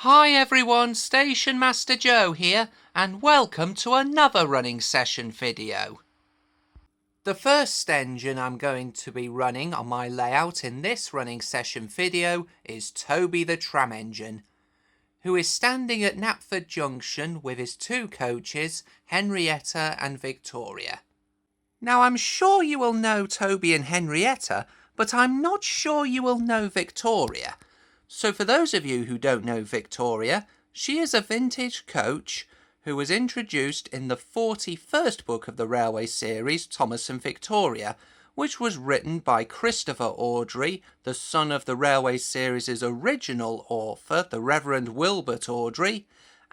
Hi everyone, Station Master Joe here, and welcome to another running session video. The first engine I'm going to be running on my layout in this running session video is Toby the Tram Engine, who is standing at Knapford Junction with his two coaches, Henrietta and Victoria. Now I'm sure you will know Toby and Henrietta, but I'm not sure you will know Victoria. So for those of you who don't know Victoria, she is a vintage coach who was introduced in the 41st book of the railway series, Thomas and Victoria, which was written by Christopher Awdry, the son of the railway series' original author, the Reverend Wilbert Awdry,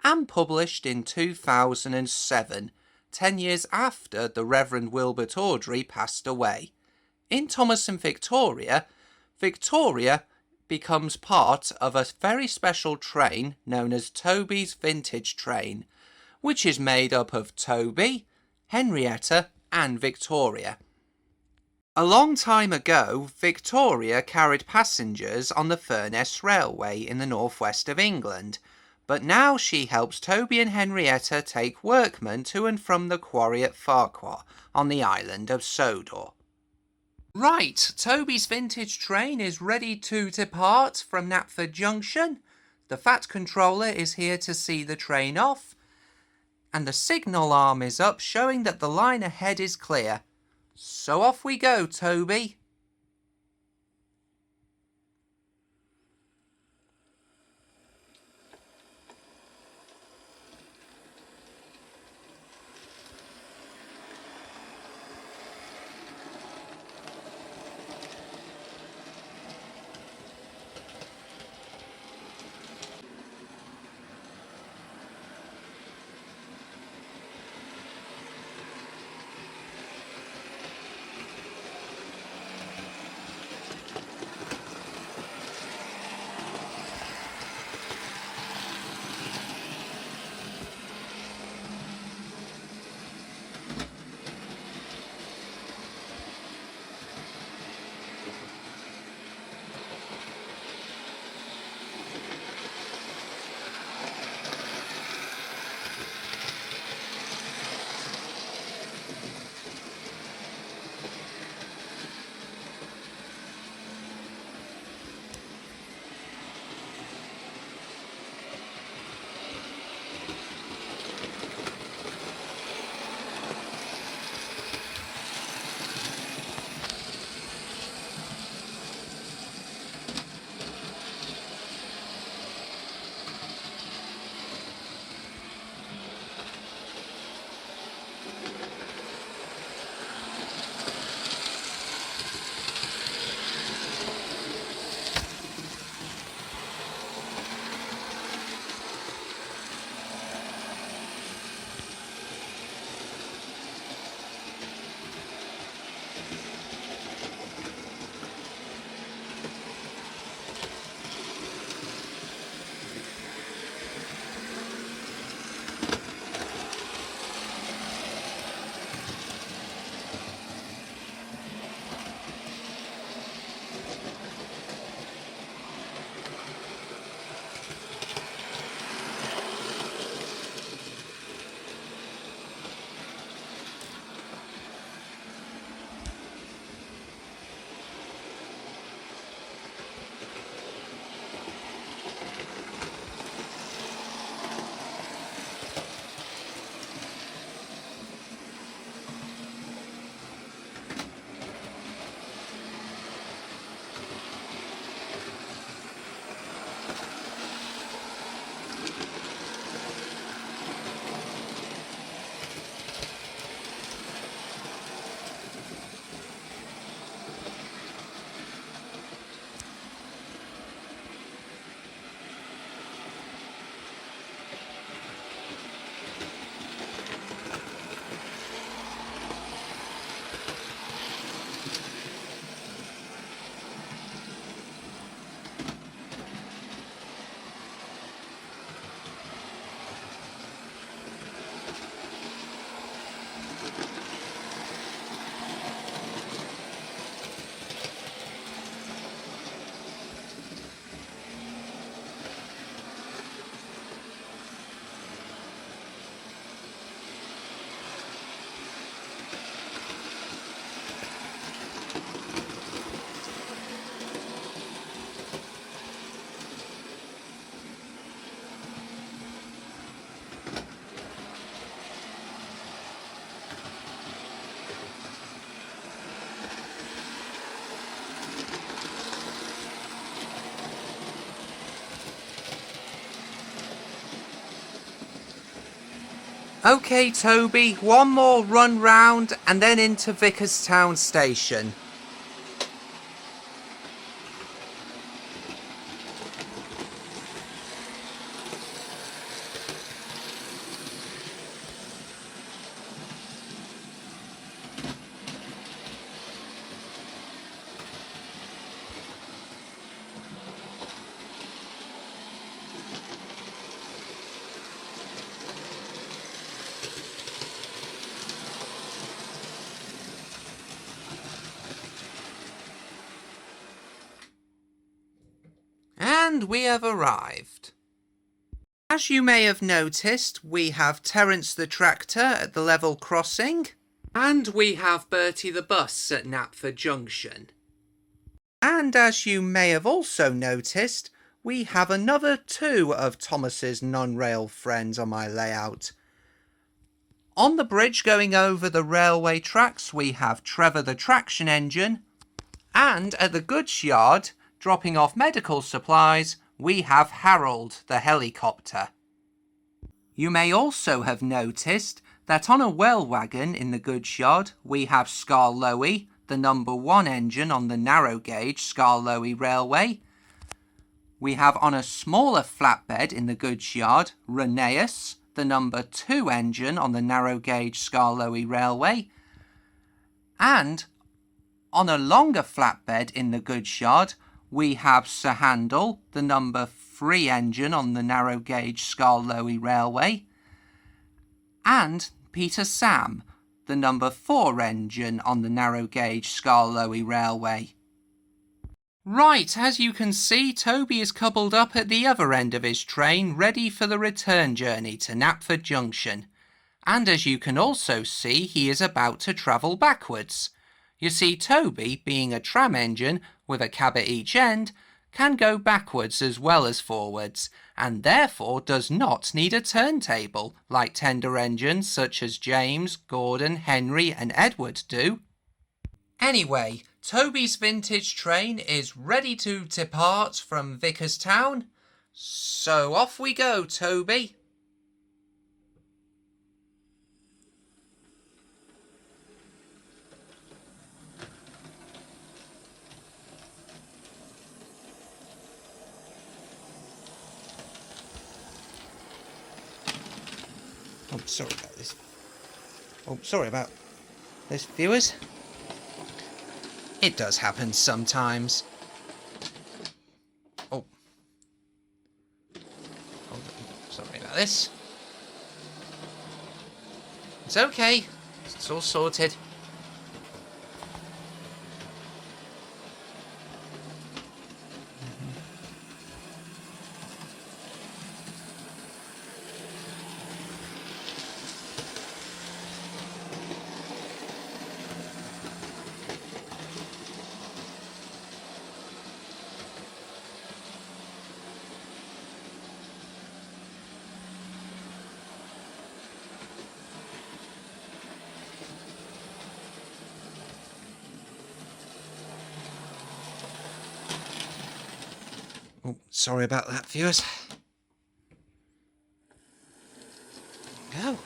and published in 2007, 10 years after the Reverend Wilbert Awdry passed away. In Thomas and Victoria, Victoria becomes part of a very special train known as Toby's Vintage Train, which is made up of Toby, Henrietta and Victoria. A long time ago, Victoria carried passengers on the Furness Railway in the northwest of England, but now she helps Toby and Henrietta take workmen to and from the quarry at Farquhar on the island of Sodor. Right, Toby's vintage train is ready to depart from Knapford Junction. The Fat Controller is here to see the train off, and the signal arm is up showing that the line ahead is clear. So off we go, Toby. OK, Toby, one more run round and then into Vickerstown Station. And we have arrived. As you may have noticed, we have Terence the tractor at the level crossing, and we have Bertie the bus at Knapford Junction. And as you may have also noticed, we have another two of Thomas's non-rail friends on my layout. On the bridge going over the railway tracks, we have Trevor the traction engine, and at the goods yard, dropping off medical supplies, we have Harold the helicopter. You may also have noticed that on a well wagon in the goods yard, we have Skarloey, the number 1 engine on the narrow gauge Skarloey Railway. We have on a smaller flatbed in the goods yard, Rheneas, the number 2 engine on the narrow gauge Skarloey Railway. And on a longer flatbed in the goods yard, we have Sir Handel, the number 3 engine on the narrow gauge Skarloey Railway, and Peter Sam, the number 4 engine on the narrow gauge Skarloey Railway. Right, as you can see, Toby is coupled up at the other end of his train, ready for the return journey to Knapford Junction. And as you can also see, he is about to travel backwards. You see, Toby, being a tram engine with a cab at each end, can go backwards as well as forwards, and therefore does not need a turntable like tender engines such as James, Gordon, Henry and Edward do. Anyway, Toby's vintage train is ready to depart from Vickerstown, so off we go, Toby. Oh, sorry about this. Oh, sorry about this, viewers. It does happen sometimes. Oh. Sorry about this. It's okay. It's all sorted. Oh, sorry about that, viewers. Go.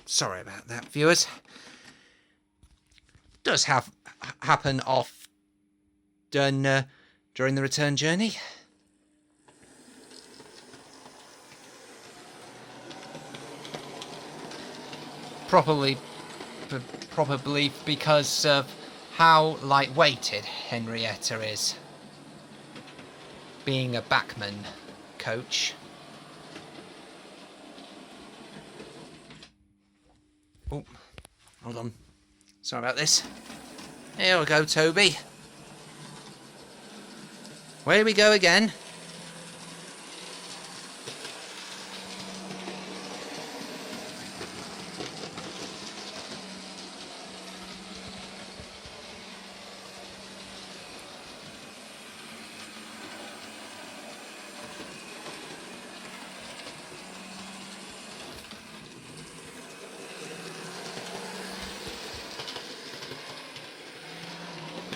Sorry about that, viewers. Does happen often during the return journey. Probably because of how light-weighted Henrietta is, being a backman coach. Oh, hold on. Sorry about this. Here we go, Toby. Where we go again?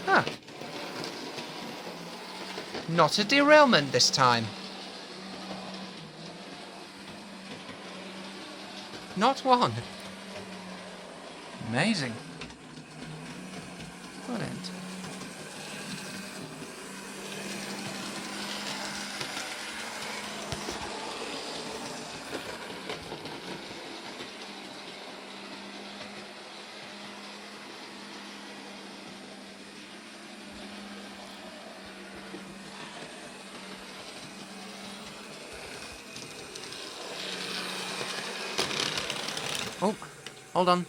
Huh. Not a derailment this time. Not one. Amazing. Brilliant. Oh, hold on.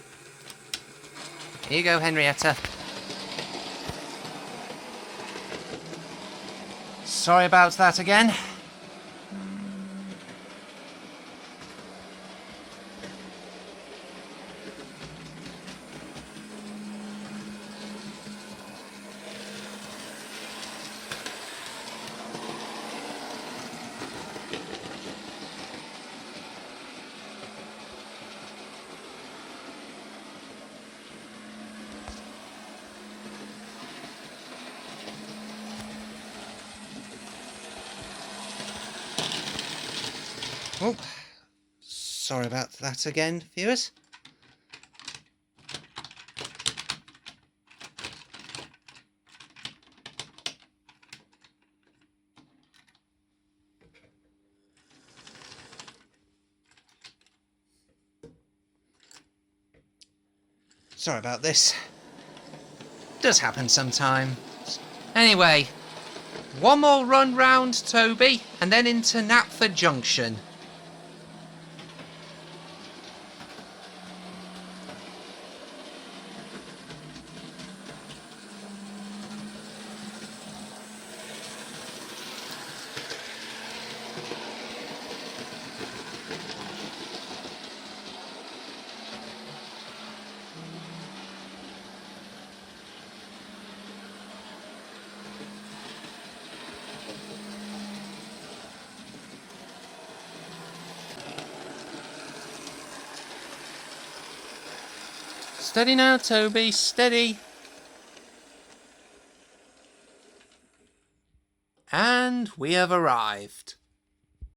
Here you go, Henrietta. Sorry about that again. Oh, sorry about that again, viewers. Sorry about this. Does happen sometimes. Anyway, one more run round, Toby, and then into Knapford Junction. Steady now, Toby, steady. And we have arrived.